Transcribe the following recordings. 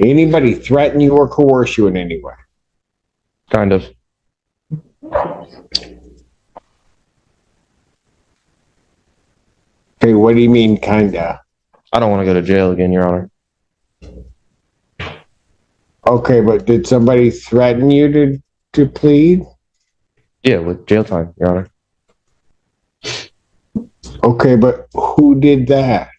Anybody threaten you or coerce you in any way? Kind of. Okay, what do you mean, kinda? I don't want to go to jail again, Your Honor. Okay, but did somebody threaten you to plead? Yeah, with jail time, Your Honor. Okay, but who did that?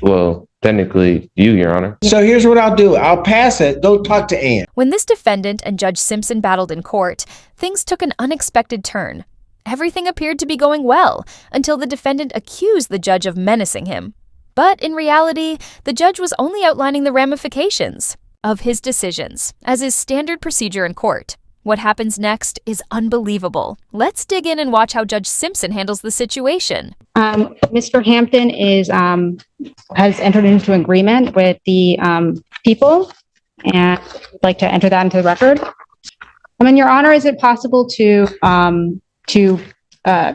Well, technically, you, Your Honor. So here's what I'll do. I'll pass it. Go talk to Ann. When this defendant and Judge Simpson battled in court, things took an unexpected turn. Everything appeared to be going well until the defendant accused the judge of menacing him. But in reality, the judge was only outlining the ramifications of his decisions, as is standard procedure in court. What happens next is unbelievable. Let's dig in and watch how Judge Simpson handles the situation. Mr. Hampton has entered into an agreement with the people, and I'd like to enter that into the record. Your Honor, is it possible to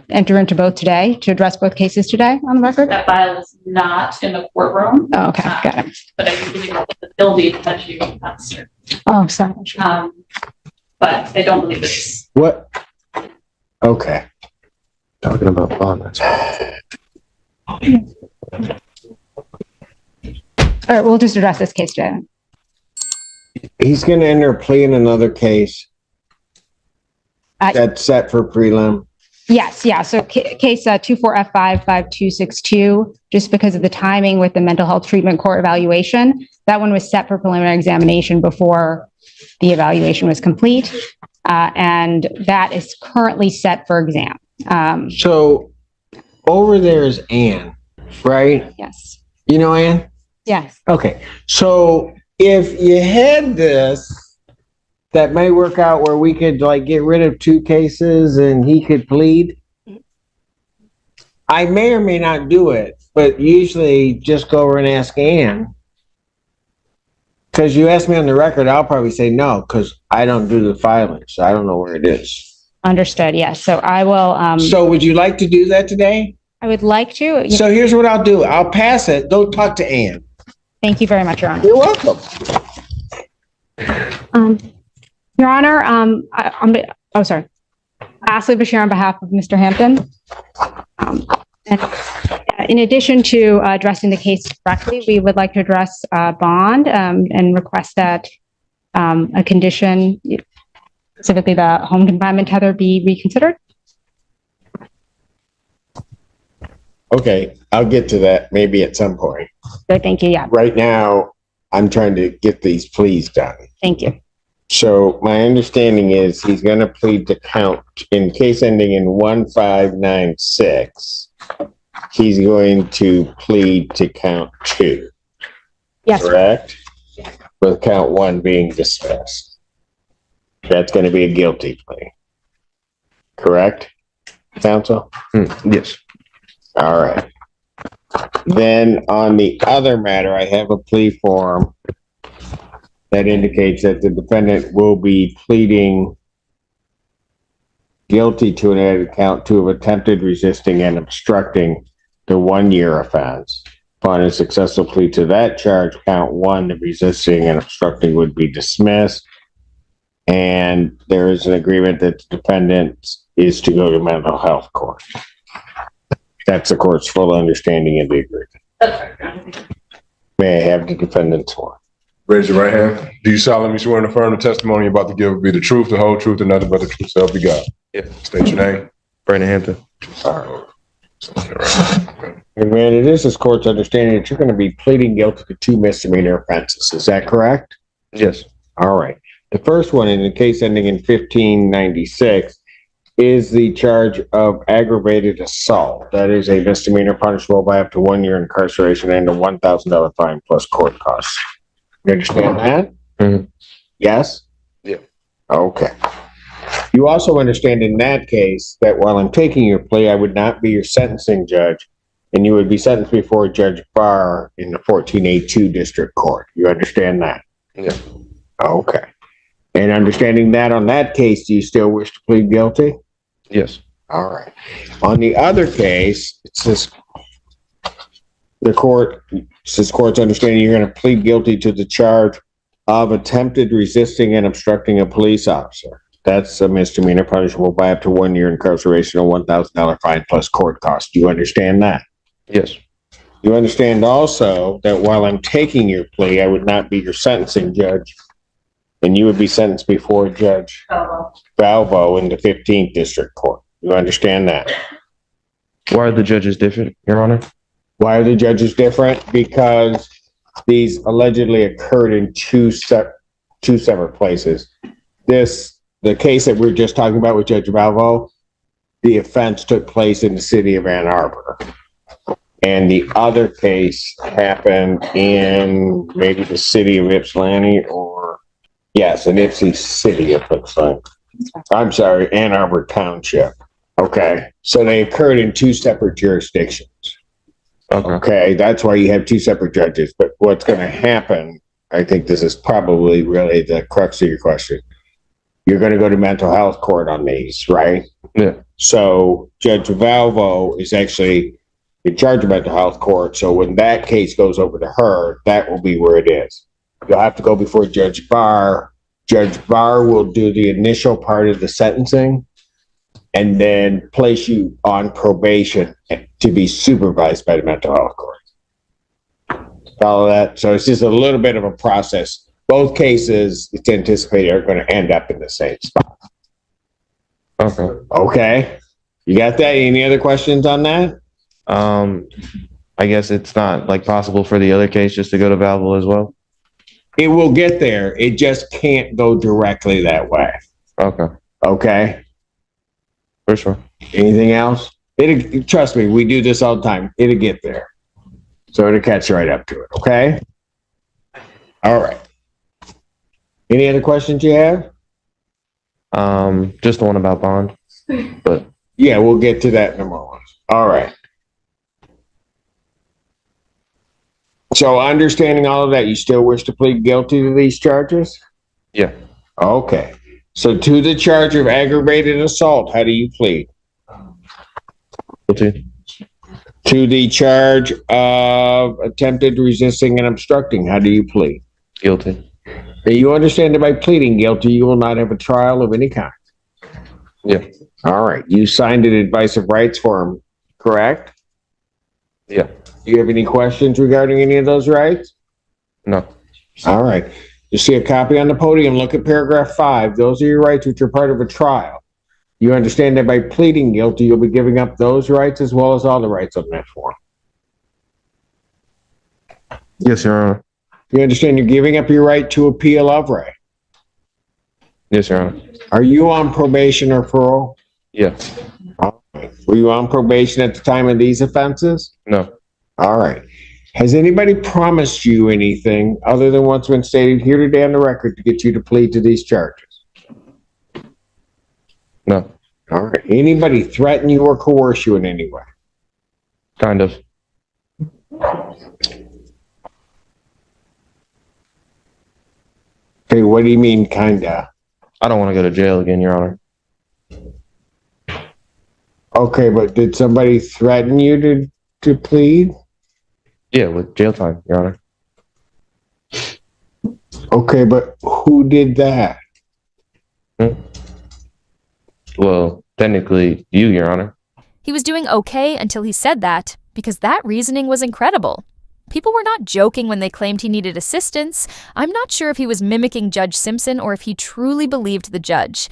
enter into both today, to address both cases today on the record? That file is not in the courtroom. Oh, okay, got it. But I can give you the ability that you can answer. Oh, sorry. But I don't believe it's. What? Okay. Talking about bond. All right, we'll just address this case today. He's going to enter a plea in another case that's set for prelim. Yes, yeah. So case 24F55262, just because of the timing with the mental health treatment court evaluation, that one was set for preliminary examination before the evaluation was complete. And that is currently set for exam. So over there is Ann, right? Yes. You know Ann? Yes. Okay. So if you had this, that may work out where we could like get rid of 2 cases and he could plead. I may or may not do it, but usually just go over and ask Ann. Because you asked me on the record, I'll probably say no, because I don't do the filing, so I don't know where it is. Understood. Yes. So I will. So would you like to do that today? I would like to. So here's what I'll do. I'll pass it. Go talk to Ann. Thank you very much, Your Honor. You're welcome. Your Honor, sorry. Ashley Bashir on behalf of Mr. Hampton. And in addition to addressing the case directly, we would like to address bond and request that a condition, specifically the home confinement tether, be reconsidered. Okay, I'll get to that maybe at some point. Good, thank you. Yeah, Right now, I'm trying to get these pleas done. thank you. So my understanding is he's going to plead to count in case ending in 1596. He's going to plead to count 2. Yes. Correct? With count 1 being dismissed. That's going to be a guilty plea. Correct, counsel? Yes. All right. Then on the other matter, I have a plea form that indicates that the defendant will be pleading guilty to an added count 2 of attempted resisting and obstructing the 1-year offense. Upon a successful plea to that charge, count 1, the resisting and obstructing, would be dismissed. And there is an agreement that the defendant is to go to mental health court. That's the court's full understanding of the agreement. That's right. May I have the defendant's sworn? Raise your right hand. Do you solemnly swear and affirm the testimony you're about to give will be the truth, the whole truth, and nothing but the truth, so help you God? Yeah. State your name. Brandon Hampton. And man, it is this court's understanding that you're going to be pleading guilty to 2 misdemeanor offenses. Is that correct? Yes. All right. The first one, in the case ending in 1596, is the charge of aggravated assault. That is a misdemeanor punishable by up to 1 year incarceration and a $1,000 fine plus court costs. You understand that? Mm-hmm. Yes? Yeah. Okay. You also understand in that case that while I'm taking your plea, I would not be your sentencing judge, and you would be sentenced before Judge Barr in the 14A2 District Court. You understand that? Yeah. Okay. And understanding that on that case, do you still wish to plead guilty? Yes. All right. On the other case, it says the court It's this court's understanding you're going to plead guilty to the charge of attempted resisting and obstructing a police officer. That's a misdemeanor punishable by up to 1 year incarceration or $1,000 fine plus court costs. Do you understand that? Yes. You understand also that while I'm taking your plea, I would not be your sentencing judge, and you would be sentenced before Judge Valvo in the 15th District Court. You understand that? Why are the judges different, Your Honor? Why are the judges different? Because these allegedly occurred in two separate places. The case that we were just talking about with Judge Valvo, the offense took place in the city of Ann Arbor. And the other case happened in maybe the city of Ypsilanti an Ypsi city, it looks like. I'm sorry, Ann Arbor Township. Okay. So they occurred in two separate jurisdictions. Okay. That's why you have two separate judges. But what's going to happen, I think this is probably really the crux of your question. You're going to go to mental health court on these, right? Yeah. So Judge Valvo is actually in charge of mental health court. So when that case goes over to her, that will be where it is. You'll have to go before Judge Barr. Judge Barr will do the initial part of the sentencing and then place you on probation to be supervised by the mental health court. Follow that? So it's just a little bit of a process. Both cases, it's anticipated, are going to end up in the same spot. Okay. Okay. You got that? Any other questions on that? I guess it's not like possible for the other case just to go to Valvo as well. It will get there. It just can't go directly that way. Okay. Okay. For sure. Anything else? Trust me, we do this all the time. It'll get there. So it'll catch right up to it. Okay. All right. Any other questions you have? Just the one about bond, but Yeah, we'll get to that in a moment. All right. So understanding all of that, you still wish to plead guilty to these charges? yeah, Okay. So to the charge of aggravated assault, how do you plead? guilty. To the charge of attempted resisting and obstructing, how do you plead? Guilty. Now, you understand that by pleading guilty, you will not have a trial of any kind. Yeah. All right. You signed an advice of rights form, correct? Yeah. Do you have any questions regarding any of those rights? No. All right. You see a copy on the podium. Look at paragraph 5. Those are your rights which are part of a trial. You understand that by pleading guilty, you'll be giving up those rights as well as all the rights on that form. Yes, Your Honor. You understand you're giving up your right to appeal of right. Yes, Your Honor. Are you on probation or parole? Yeah. All right. Were you on probation at the time of these offenses? No. All right. Has anybody promised you anything other than what's been stated here today on the record to get you to plead to these charges? No. All right. Anybody threaten you or coerce you in any way? Kind of. Okay, what do you mean, kinda? I don't want to go to jail again, Your Honor. Okay, but did somebody threaten you to plead? Yeah, with jail time, Your Honor. Okay, but who did that? Well, technically, you, Your Honor. He was doing okay until he said that, because that reasoning was incredible. People were not joking when they claimed he needed assistance. I'm not sure if he was mimicking Judge Simpson or if he truly believed the judge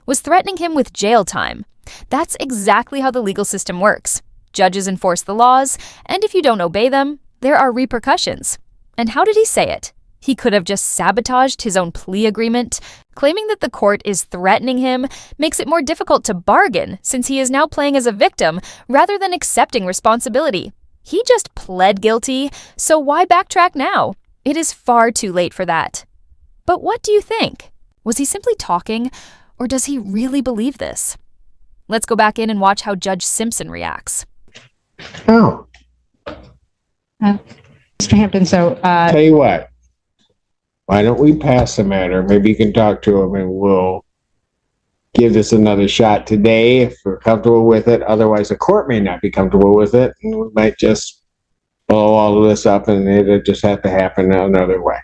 was threatening him with jail time. That's exactly how the legal system works. Judges enforce the laws, and if you don't obey them, there are repercussions. And how did he say it? He could have just sabotaged his own plea agreement. Claiming that the court is threatening him makes it more difficult to bargain, since he is now playing as a victim rather than accepting responsibility. He just pled guilty, so why backtrack now? It is far too late for that. But what do you think? Was he simply talking, or does he really believe this? Let's go back in and watch how Judge Simpson reacts. Oh, Mr. Hampton, tell you what. Why don't we pass the matter? Maybe you can talk to him and we'll give this another shot today if we're comfortable with it. Otherwise, the court may not be comfortable with it, and we might just blow all of this up and it'll just have to happen another way.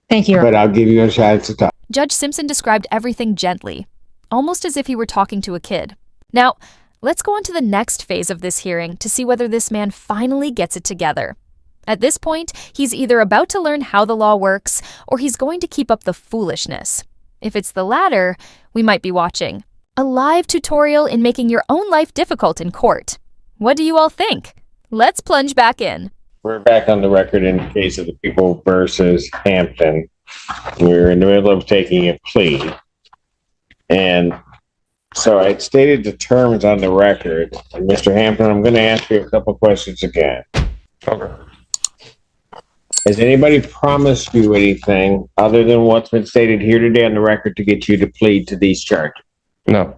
Thank you, Your Honor. But I'll give you a chance to talk. Judge Simpson described everything gently, almost as if he were talking to a kid. Now, let's go on to the next phase of this hearing to see whether this man finally gets it together. At this point, he's either about to learn how the law works, or he's going to keep up the foolishness. If it's the latter, we might be watching a live tutorial in making your own life difficult in court. What do you all think? Let's plunge back in. We're back on the record in the case of the People versus Hampton. We're in the middle of taking a plea. And so I stated the terms on the record. And Mr. Hampton, I'm going to ask you a couple questions again. Okay. Has anybody promised you anything other than what's been stated here today on the record to get you to plead to these charges? No,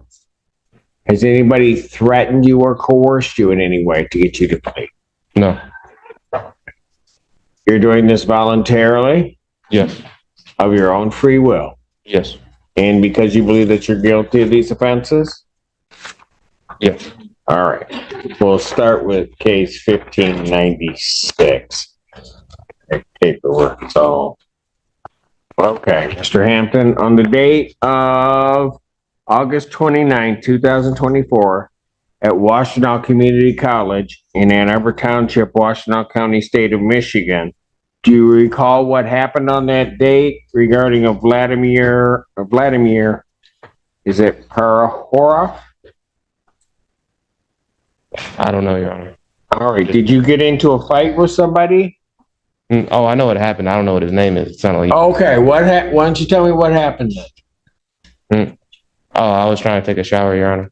Has anybody threatened you or coerced you in any way to get you to plead? no, You're doing this voluntarily, yes, of your own free will, yes, and because you believe that you're guilty of these offenses? yes. All right. We'll start with case 1596. Paperwork. So, okay, Mr. Hampton, on the date of August 29, 2024, at Washtenaw Community College in Ann Arbor Township, Washtenaw County, state of Michigan, do you recall what happened on that date regarding a Vladimir, is it Parahora? I don't know, Your Honor. All right. Did you get into a fight with somebody? Oh, I know what happened. I don't know what his name is. It sounded like. Okay. Why don't you tell me what happened then? Oh, I was trying to take a shower, Your Honor.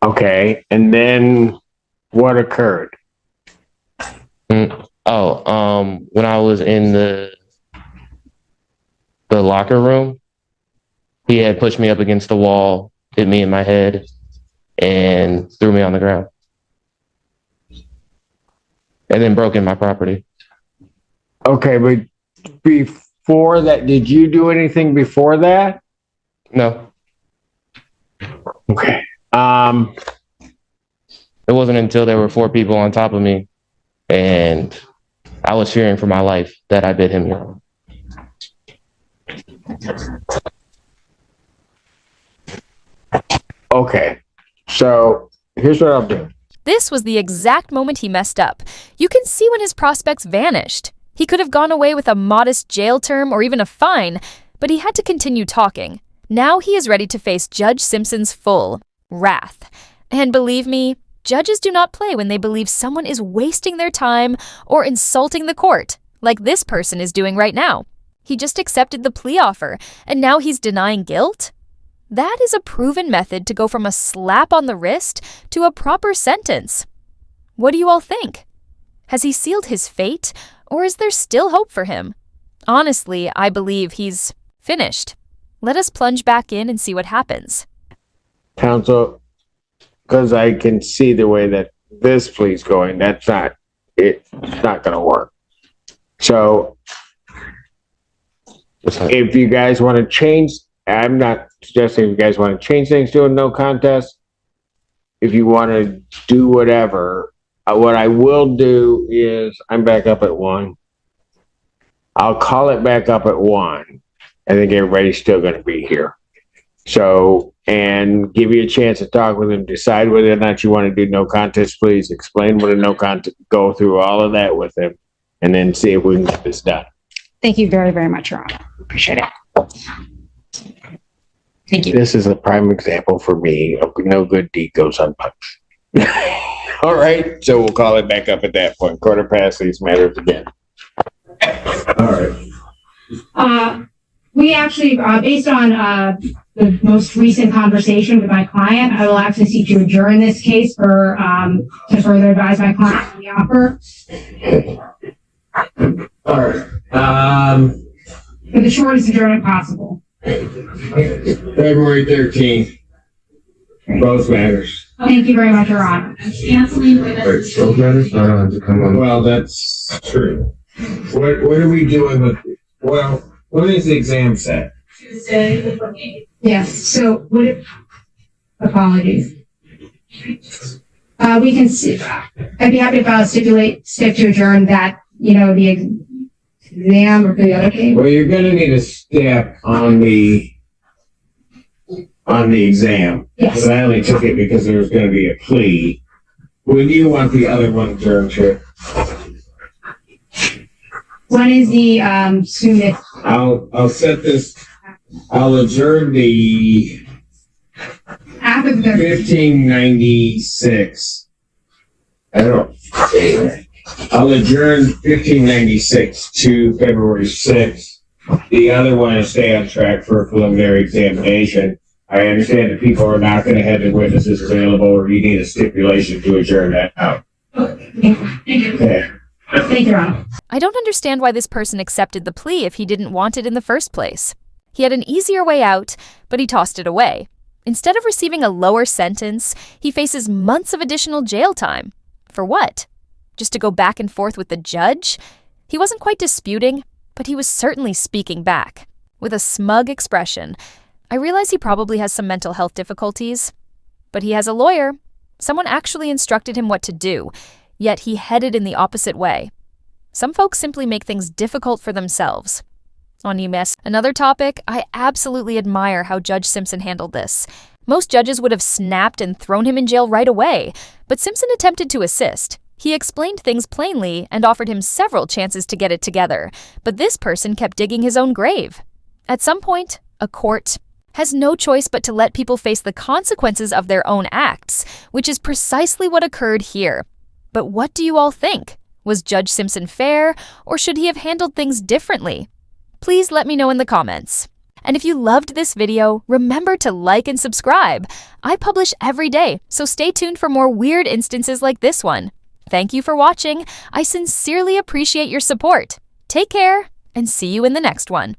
Okay. And then what occurred? When I was in the locker room, he had pushed me up against the wall, hit me in my head, and threw me on the ground. And then broke in my property. Okay. But before that, did you do anything before that? No, Okay. it wasn't until there were 4 people on top of me and I was fearing for my life that I bit him, Your Honor. Okay. So here's what I'll do. This was the exact moment he messed up. You can see when his prospects vanished. He could have gone away with a modest jail term or even a fine, but he had to continue talking. Now he is ready to face Judge Simpson's full wrath. And believe me, judges do not play when they believe someone is wasting their time or insulting the court, like this person is doing right now. He just accepted the plea offer, and now he's denying guilt? That is a proven method to go from a slap on the wrist to a proper sentence. What do you all think? Has he sealed his fate, or is there still hope for him? Honestly, I believe he's finished. Let us plunge back in and see what happens. Counsel, because I can see the way that this plea's going, it's not going to work. So if you guys want to change, I'm not suggesting if you guys want to change things to a no contest. If you want to do whatever, what I will do is I'm back up at 1. I'll call it back up at 1. I think everybody's still going to be here. So, and give you a chance to talk with him, decide whether or not you want to do no contest, please explain what a no contest, go through all of that with him, and then see if we can get this done. Thank you very, very much, Your Honor. Appreciate it. Thank you. This is a prime example for me of no good deed goes unpunished. All right, so we'll call it back up at that point. Quarter past these matters again. All right. We actually, based on the most recent conversation with my client, I will actually seek to adjourn this case for to further advise my client on the offer. All right. For the shortest adjournment possible. February 13th. Both matters. Thank you very much, Your Honor. Canceling with Both matters? I don't have to come on. Well, that's true. What are we doing with, well, when is the exam set? Tuesday, the 28th. Yes, so would it, Apologies. We can see, I'd be happy to file a stip to adjourn that, the exam or for the other case. Well, you're gonna need a step on the exam. Yes. So I only took it because there was gonna be a plea. When do you want the other one adjourned to? When is the, soonest? I'll set this, I'll adjourn the After the 1596. I'll adjourn 1596 to February 6th. The other one is stay on track for a preliminary examination. I understand that people are not going to have the witnesses available, or you need a stipulation to adjourn that out. Thank you. Okay. Thank you, Your Honor. I don't understand why this person accepted the plea if he didn't want it in the first place. He had an easier way out, but he tossed it away. Instead of receiving a lower sentence, he faces months of additional jail time. For what? Just to go back and forth with the judge? He wasn't quite disputing, but he was certainly speaking back. With a smug expression. I realize he probably has some mental health difficulties, but he has a lawyer. Someone actually instructed him what to do, yet he headed in the opposite way. Some folks simply make things difficult for themselves. On UMass, another topic, I absolutely admire how Judge Simpson handled this. Most judges would have snapped and thrown him in jail right away, but Simpson attempted to assist. He explained things plainly and offered him several chances to get it together, but this person kept digging his own grave. At some point, a court has no choice but to let people face the consequences of their own acts, which is precisely what occurred here. But what do you all think? Was Judge Simpson fair, or should he have handled things differently? Please let me know in the comments. And if you loved this video, remember to like and subscribe. I publish every day, so stay tuned for more weird instances like this one. Thank you for watching. I sincerely appreciate your support. Take care, and see you in the next one.